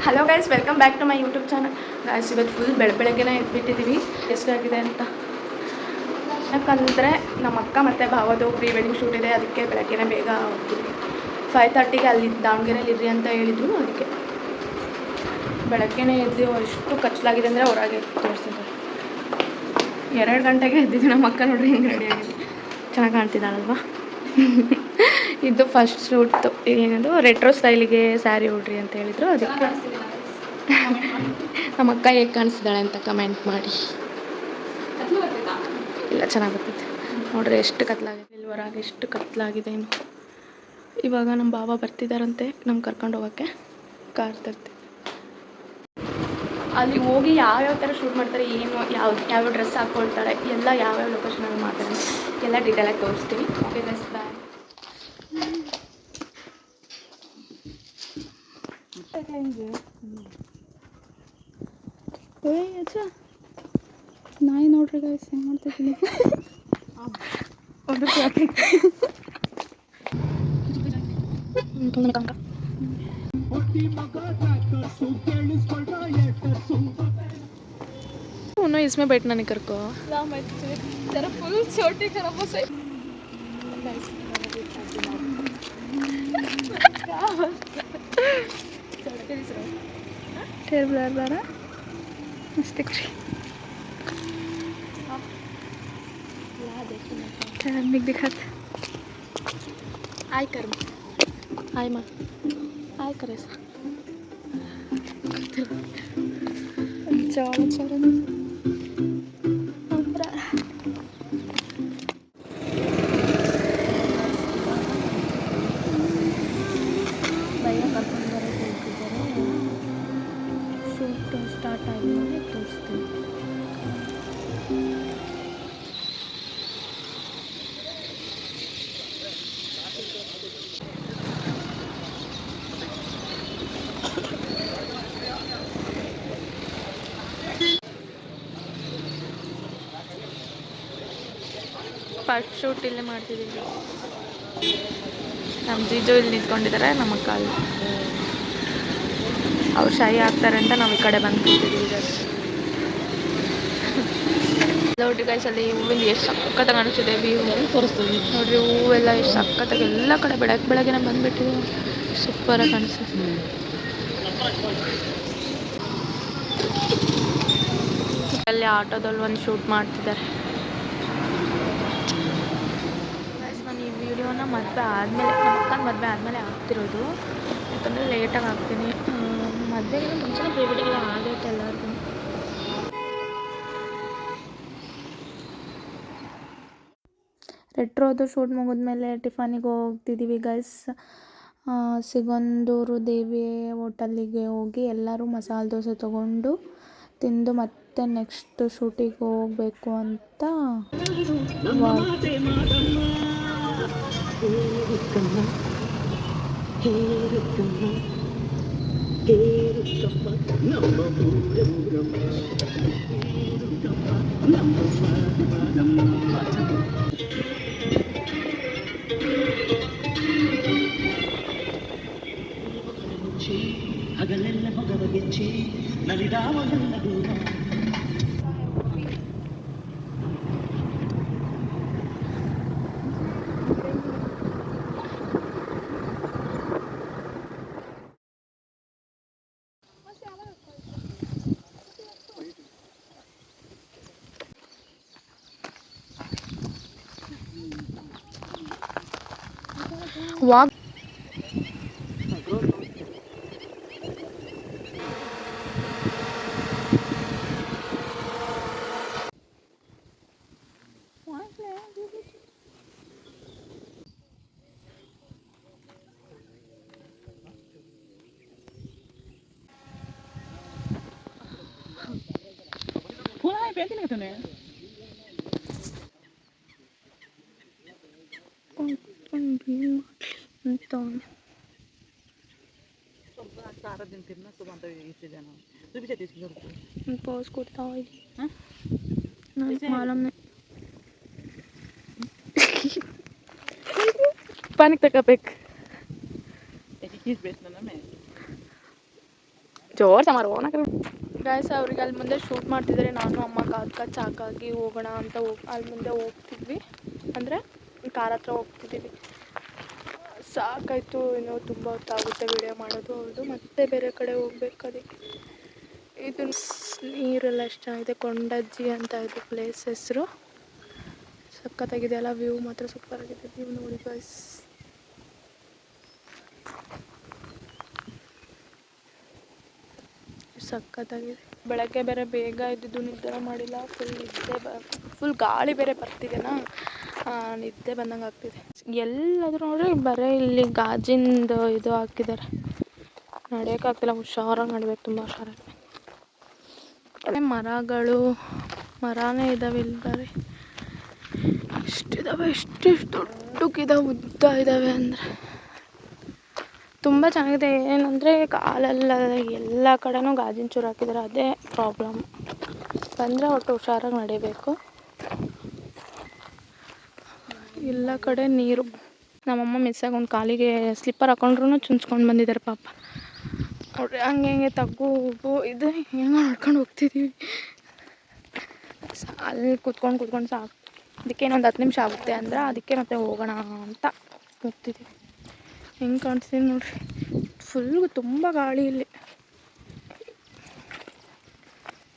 Hello guys, welcome back to my YouTube channel. Guys, ಇವತ್ತು full ಬೆಳಗ್ಗೆನೇ ಎದ್ಬಿಟ್ಟಿದ್ದೀವಿ. ಎಷ್ಟಾಗಿದೆ ಅಂತ ಯಾಕಂದರೆ ನಮ್ಮ ಅಕ್ಕ ಮತ್ತು ಭಾವದು ಪ್ರೀ ವೆಡ್ಡಿಂಗ್ ಶೂಟ್ ಇದೆ. ಅದಕ್ಕೆ ಬೆಳಗ್ಗೆನೇ ಬೇಗ ಹೋಗ್ತೀವಿ. 5:30ಗೆ ಅಲ್ಲಿ ದಾವಣಗೆರೆಯಲ್ಲಿ ಇರ್ರಿ ಅಂತ ಹೇಳಿದ್ರು. ಅದಕ್ಕೆ ಬೆಳಗ್ಗೆನೇ ಎದ್ದು ಎಷ್ಟು ಕಚ್ಚಲಾಗಿದೆ ಅಂದರೆ ಹೊರಗೆ ತೋರಿಸ್ತಿದ್ದಾರೆ. 2 ಗಂಟೆಗೆ ಎದ್ದಿದ್ದು ನಮ್ಮ ಅಕ್ಕ. ನೋಡ್ರಿ ಹಿಂಗೆ ರೆಡಿಯಾಗಿದೆ, ಚೆನ್ನಾಗಿ ಕಾಣ್ತಿದ್ದಾಳಲ್ವ. ಇದು ಫಸ್ಟ್ ಶೂಟ್. ಏನದು ರೆಟ್ರೋ ಸ್ಟೈಲಿಗೆ ಸ್ಯಾರಿ ಉಡ್ರಿ ಅಂತ ಹೇಳಿದರು. ಅದಕ್ಕೆ ನಮ್ಮ ಅಕ್ಕ ಹೇಗೆ ಕಾಣಿಸ್ತಿದ್ದಾಳೆ ಅಂತ ಕಮೆಂಟ್ ಮಾಡಿ. ಇಲ್ಲ, ಚೆನ್ನಾಗಿ ಬರ್ತೈತೆ ನೋಡ್ರಿ. ಎಷ್ಟು ಕತ್ಲಾಗಿದೆ ಇಲ್ಲಿ ಹೊರಗೆ, ಎಷ್ಟು ಕತ್ಲಾಗಿದೆ. ಇನ್ನು ಇವಾಗ ನಮ್ಮ ಬಾಬಾ ಬರ್ತಿದ್ದಾರಂತೆ ನಮ್ಗೆ ಕರ್ಕೊಂಡು ಹೋಗೋಕ್ಕೆ. ಕಾರ್ ತರ್ತೀವಿ. ಅಲ್ಲಿ ಹೋಗಿ ಯಾವ್ಯಾವ ಥರ ಶೂಟ್ ಮಾಡ್ತಾರೆ, ಏನು ಯಾವ ಡ್ರೆಸ್ ಹಾಕ್ಕೊಳ್ತಾಳೆ, ಎಲ್ಲ ಯಾವ್ಯಾವ ಲೊಕೇಶನಲ್ಲಿ ಮಾಡ್ತಾರೆ ಎಲ್ಲ ಡೀಟೇಲಾಗಿ ತೋರಿಸ್ತೀವಿ. ಓಕೆ ಗೈಸ್, ಬಾಯ್. ನಾಯಿ ನೋಡ್ರಿ ಗೈಸ್ ಹೆಂಗೆ ಮಾಡ್ತಿದ್ದೀನಿ. इसमें बैठना नहीं कर को जरा फुल छोटी खराब हो सही. टेर ब्लर बारा मस्त दिख रही. मिक दिखात आय कर आय माँ आय करे सा चावल चावल ಭಯ್ಯ ಕರ್ಕೊಂಡು ಬರೋಕ್ಕೆ ಹೋಗ್ತಿದ್ದಾರೆ. ಶೂಟ್ ಸ್ಟಾರ್ಟ್ ಆಗಿದೆ, ತೋರಿಸ್ತೀನಿ. ಫಸ್ಟ್ ಶೂಟ್ ಇಲ್ಲೇ ಮಾಡ್ತಿದ್ದೀವಿ. ನಮ್ಮ ಜೀಜು ಇಲ್ಲಿ ನಿಂತ್ಕೊಂಡಿದ್ದಾರೆ, ನಮ್ಮ ಅಕ್ಕ ಅಲ್ಲಿ. ಅವ್ರು ಶಾಯಿ ಹಾಕ್ತಾರೆ ಅಂತ ನಾವು ಈ ಕಡೆ ಬಂದು ಕೂತಿದ್ದೀವಿ. ನೋಡ್ರಿ ಗೈಸ್, ಅಲ್ಲಿ ಹೂವಿಂದ ಎಷ್ಟು ಸಕ್ಕತ್ತಾಗಿ ಕಾಣಿಸ್ತಿದೆ. ವ್ಯೂ ತೋರಿಸ್ತೀವಿ ನೋಡ್ರಿ. ಹೂವೆಲ್ಲ ಎಷ್ಟು ಸಕ್ಕತ್ತಾಗಿ ಎಲ್ಲ ಕಡೆ ಬೆಳಗ್ಗೆನೇ ಬಂದುಬಿಟ್ಟಿದೆ. ಸೂಪರಾಗಿ ಕಾಣಿಸ್ತಿದೆ. ಅಲ್ಲಿ ಆಟೋದಲ್ಲಿ ಒಂದು ಶೂಟ್ ಮಾಡ್ತಿದ್ದಾರೆ. ನಾನು ಈ ವಿಡಿಯೋನ ಮದುವೆ ಆದಮೇಲೆ, ನಮ್ಮ ಅಕ್ಕನ ಮದುವೆ ಆದಮೇಲೆ ಆಗ್ತಿರೋದು. ಯಾಕಂದರೆ ಲೇಟಾಗಿ ಆಗ್ತೀನಿ. ಮದುವೆಗಿಂತ ಮುಂಚೆನೇ ಪ್ರೀ ವೆಡ್ಡಿಂಗ್ ಎಲ್ಲ ಆಗೈತೆ ಎಲ್ಲರಿಗೂ. ರೆಟ್ರೋದು ಶೂಟ್ ಮುಗಿದ್ಮೇಲೆ ಟಿಫನಿಗೆ ಹೋಗ್ತಿದ್ದೀವಿ ಗೈಸ್. ಸಿಗಂದೂರು ದೇವಿ ಹೋಟೆಲ್ಲಿಗೆ ಹೋಗಿ ಎಲ್ಲರೂ ಮಸಾಲೆ ದೋಸೆ ತೊಗೊಂಡು ತಿಂದು ಮತ್ತೆ ನೆಕ್ಸ್ಟ್ ಶೂಟಿಗೆ ಹೋಗಬೇಕು ಅಂತ. ಹಗಲೆಲ್ಲ ಹೊಗಬಗೆಚ್ಚಿ ನಲಿದಾವಲೆಲ್ಲ ದೂರ. ವಾಕ್ ಪೋಸ್ ಕೊಡ್ತಾ ಇದ್ದೀನಿ. ಮಾಲಮ್ನೆ पानी तक आप एक ಜೋರು ಸಮಾರು ಗಾಯ್ಸ್ ಅವ್ರಿಗೆ ಅಲ್ಲಿ ಮುಂದೆ ಶೂಟ್ ಮಾಡ್ತಿದ್ದಾರೆ. ನಾನು ಅಮ್ಮ ಕಾದ್ಕ ಸಾಕಾಗಿ ಹೋಗೋಣ ಅಂತ ಅಲ್ಲಿ ಮುಂದೆ ಹೋಗ್ತಿದ್ವಿ, ಅಂದರೆ ಕಾರ್ ಹತ್ರ ಹೋಗ್ತಿದ್ದೀವಿ. ಸಾಕಾಯಿತು, ಇನ್ನೂ ತುಂಬ ಹೊತ್ತಾಗುತ್ತೆ ವಿಡಿಯೋ ಮಾಡೋದು. ಅವ್ರದ್ದು ಮತ್ತೆ ಬೇರೆ ಕಡೆ ಹೋಗ್ಬೇಕು. ಅದಕ್ಕೆ ಇದು ನೀರೆಲ್ಲ ಎಷ್ಟು ಚೆನ್ನಾಗಿದೆ. ಕೊಂಡಜ್ಜಿ ಅಂತ ಇದು ಪ್ಲೇಸ್ ಹೆಸರು. ಸಖತ್ತಾಗಿದೆ ಅಲ್ಲ, ವ್ಯೂ ಮಾತ್ರ ಸೂಪರ್ ಆಗಿದೆ. ವ್ಯೂ ನೋಡಿ ಗಾಯ್ಸ್. ಸಖತ್ತಾಗಿದೆ. ಬೆಳಗ್ಗೆ ಬೇರೆ ಬೇಗ ಎದ್ದಿದ್ದು, ನಿದ್ದೆ ಮಾಡಿಲ್ಲ. ಫುಲ್ ಗಾಳಿ ಬೇರೆ ಬರ್ತಿದೆನಾ, ನಿದ್ದೆ ಬಂದಂಗೆ ಆಗ್ತಿದೆ. ಎಲ್ಲಾದರೂ ನೋಡ್ರಿ ಬರೀ ಇಲ್ಲಿ ಗಾಜಿಂದು ಇದು ಹಾಕಿದ್ದಾರೆ. ನಡೆಯೋಕ್ಕಾಗ್ತಿಲ್ಲ, ಹುಷಾರಾಗಿ ನಡಿಬೇಕು, ತುಂಬ ಹುಷಾರಾಗಿ. ಮರನೇ ಇದ್ದಾವೆ ಇಲ್ಲಿ ಬರೀ. ಎಷ್ಟಿದ್ದಾವೆ, ಎಷ್ಟೆಷ್ಟು ದೊಡ್ಡಕ್ಕಿದ್ದಾವೆ, ಉದ್ದ ಇದ್ದಾವೆ ಅಂದರೆ ತುಂಬ ಚೆನ್ನಾಗಿದೆ. ಏನಂದರೆ ಕಾಲೆಲ್ಲ ಎಲ್ಲ ಕಡೆನೂ ಗಾಜಿನ ಚೂರು ಹಾಕಿದ್ದಾರೆ, ಅದೇ ಪ್ರಾಬ್ಲಮ್. ಬಂದರೆ ಒಟ್ಟು ಹುಷಾರಾಗಿ ನಡಿಬೇಕು. ಎಲ್ಲ ಕಡೆ ನೀರು. ನಮ್ಮಮ್ಮ ಮಿಸ್ಸಾಗಿ ಒಂದು ಕಾಲಿಗೆ ಸ್ಲಿಪ್ಪರ್ ಹಾಕೊಂಡ್ರು ಚುಂಚ್ಕೊಂಡು ಬಂದಿದ್ದಾರೆ ಪಾಪ. ನೋಡ್ರಿ ಹಂಗೆ ತಗ್ಗು ಇದು ಹೆಂಗೆ ಮಾಡ್ಕೊಂಡು ಹೋಗ್ತಿದ್ದೀವಿ. ಅಲ್ಲಿ ಕೂತ್ಕೊಂಡು ಸಾಕು. ಅದಕ್ಕೆ ಇನ್ನೊಂದು 10 ನಿಮಿಷ ಆಗುತ್ತೆ ಅಂದ್ರೆ ಅದಕ್ಕೆ ಮತ್ತೆ ಹೋಗೋಣ ಅಂತ ಹೋಗ್ತಿದ್ದೀವಿ. ಹೆಂಗೆ ಕಾಣಿಸ್ತೀನಿ ನೋಡ್ರಿ, ಫುಲ್ಲು ತುಂಬ ಗಾಳಿ ಇಲ್ಲಿ.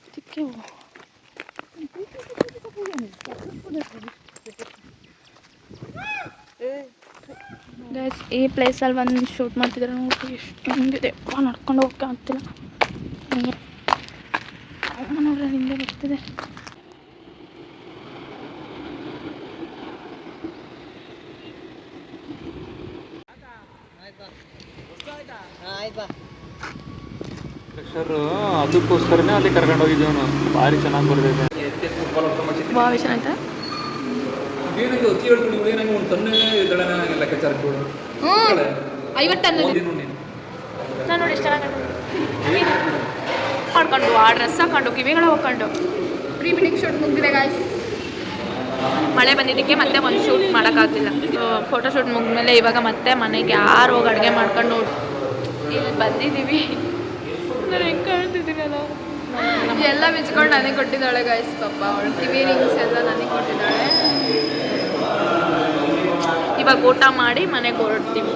ಅದಕ್ಕೆ ಗೈಸ್ ಈ ಪ್ಲೇಸಲ್ಲಿ ಒಂದು ಶೂಟ್ ಮಾಡ್ತಿದ್ದಾರೆ ನೋಡ್ರಿ. ಎಷ್ಟು ಮುಂದಿದೆ, ನಡ್ಕೊಂಡು ಹೋಗಕ್ಕೆ ಆಗ್ತಿಲ್ಲ. ನೋಡ್ರಿ ಹಿಂದೆ ಬರ್ತಿದೆ. ಅದಕ್ಕೋಸ್ಕರನೇ ಅಲ್ಲಿ ಕರ್ಕೊಂಡು ಹೋಗಿದ್ದೀವಿ ನಾವು. ಭಾರಿ ಚೆನ್ನಾಗಿ ಬರ್ತೈತೆ. ಭಾಳ ಚೆನ್ನಾಯ್ತಾ? ಏನಂಗೆ ಅತಿ ಹೇಳ್ಕೊಂಡು ಏನಂಗೆ ಒಂದು ತನ್ನೇ ಇದ್ದಳನ ಲೆಕ್ಕಾಚಾರ ಕೊಡು. 50 ಟನ್ ನಾನು ನೋಡಿ ಎಷ್ಟು ಚೆನ್ನಾಗಿ ಮಾಡ್ಕೊಂಡು ಆ ಡ್ರೆಸ್ ಹಾಕೊಂಡು ಕಿವಿಗಳ ಹೋಗ್ಕೊಂಡು ಪ್ರೀ ವೆಡ್ಡಿಂಗ್ ಶೂಟ್ ಮುಗಿದಿದೆ ಗಾಯ್ಸ್. ಮಳೆ ಬಂದಿದ್ದಕ್ಕೆ ಮತ್ತೆ ಒಂದು ಶೂಟ್ ಮಾಡೋಕ್ಕಾಗಲಿಲ್ಲ. ಫೋಟೋ ಶೂಟ್ ಮುಗಿದ್ಮೇಲೆ ಇವಾಗ ಮತ್ತೆ ಮನೆಗೆ ಯಾರು ಹೋಗಿ ಅಡುಗೆ ಮಾಡ್ಕೊಂಡು ಇಲ್ಲಿ ಬಂದಿದ್ದೀವಿ. ನಾನು ಹೆಂಗೆ ಕಾಣ್ತಿದ್ದೀನಲ್ಲ, ಎಲ್ಲ ಬಿಚ್ಕೊಂಡು ನನಗೆ ಕೊಟ್ಟಿದ್ದಾಳೆ ಗಾಯ್ಸ್. ಪಾಪ ಅವಳು ಕಿವಿ ರಿಂಗ್ಸ್ ಎಲ್ಲ ನನಗೆ ಕೊಟ್ಟಿದ್ದಾಳೆ. ಇವಾಗ ಊಟ ಮಾಡಿ ಮನೆಗೆ ಹೊರಡ್ತೀವಿ.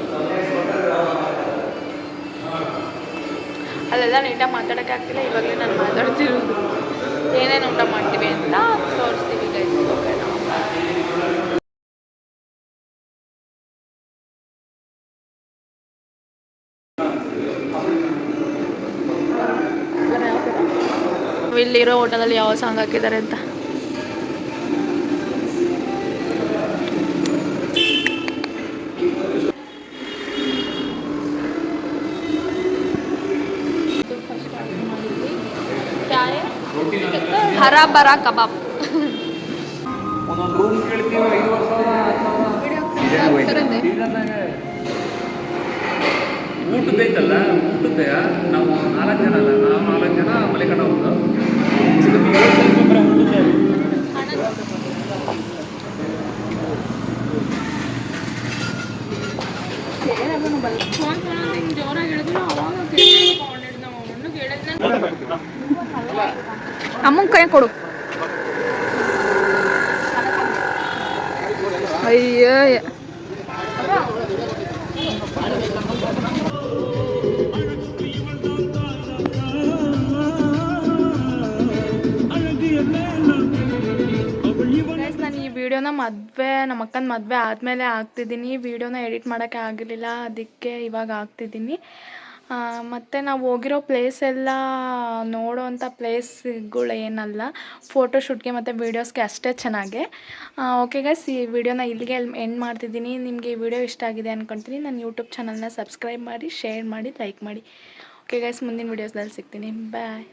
ಅಲ್ಲೆಲ್ಲ ನೀಟಾಗಿ ಮಾತಾಡೋಕ್ಕೆ ಆಗ್ತಿಲ್ಲ. ಇವಾಗಲೇ ನಾನು ಮಾತಾಡ್ತಿರೋದು ಏನೇನು ಊಟ ಮಾಡ್ತೀವಿ ಅಂತ ತೋರಿಸ್ತೀವಿ ಗೈಸ್. ಓಕೆ ನಾವು ಇಲ್ಲಿರೋ ಹೋಟೆಲಲ್ಲಿ ಯಾವ ಸಾಂಗ್ ಹಾಕಿದ್ದಾರೆ ಅಂತ. ಹರಾ ಬರಾ ಕಬಾಬ್. ಒಂದೊಂದು ರೂಮ್ ಕೇಳ್ತೀವಿ 5,000 ಊಟದ್ದೈತಲ್ಲ, ಊಟದ್ದೇ ನಾವು 4 ಜನ ಅಲ್ಲ, ನಾವು 4 ಜನ ಮಲೆಕಂಡ ಹೋಗೋದು. ಅಮ್ಮನ ಕೈ ಕೊಡು. ಅಯ್ಯೋ ನಾನು ಈ ವಿಡಿಯೋನ ನಮ್ಮ ಅಕ್ಕನ ಮದುವೆ ಆದಮೇಲೆ ಹಾಕ್ತಿದ್ದೀನಿ. ವಿಡಿಯೋನ ಎಡಿಟ್ ಮಾಡೋಕ್ಕೆ ಆಗಿರಲಿಲ್ಲ, ಅದಕ್ಕೆ ಇವಾಗ ಹಾಕ್ತಿದ್ದೀನಿ. ಮತ್ತು ನಾವು ಹೋಗಿರೋ ಪ್ಲೇಸ್ ಎಲ್ಲ ನೋಡೋವಂಥ ಪ್ಲೇಸ್ಗಳು ಏನಲ್ಲ, ಫೋಟೋಶೂಟ್ಗೆ ಮತ್ತು ವೀಡಿಯೋಸ್ಗೆ ಅಷ್ಟೇ ಚೆನ್ನಾಗೆ. ಓಕೆ ಗೈಸ್, ಈ ವಿಡಿಯೋನ ಇಲ್ಲಿಗೆ ಎಂಡ್ ಮಾಡ್ತಿದ್ದೀನಿ. ನಿಮಗೆ ಈ ವಿಡಿಯೋ ಇಷ್ಟ ಆಗಿದೆ ಅಂದ್ಕೊಳ್ತೀನಿ. ನನ್ನ ಯೂಟ್ಯೂಬ್ ಚಾನಲ್ನ ಸಬ್ಸ್ಕ್ರೈಬ್ ಮಾಡಿ, ಶೇರ್ ಮಾಡಿ, ಲೈಕ್ ಮಾಡಿ. ಓಕೆ ಗೈಸ್, ಮುಂದಿನ ವೀಡಿಯೋಸ್ದಲ್ಲಿ ಸಿಗ್ತೀನಿ. ಬಾಯ್.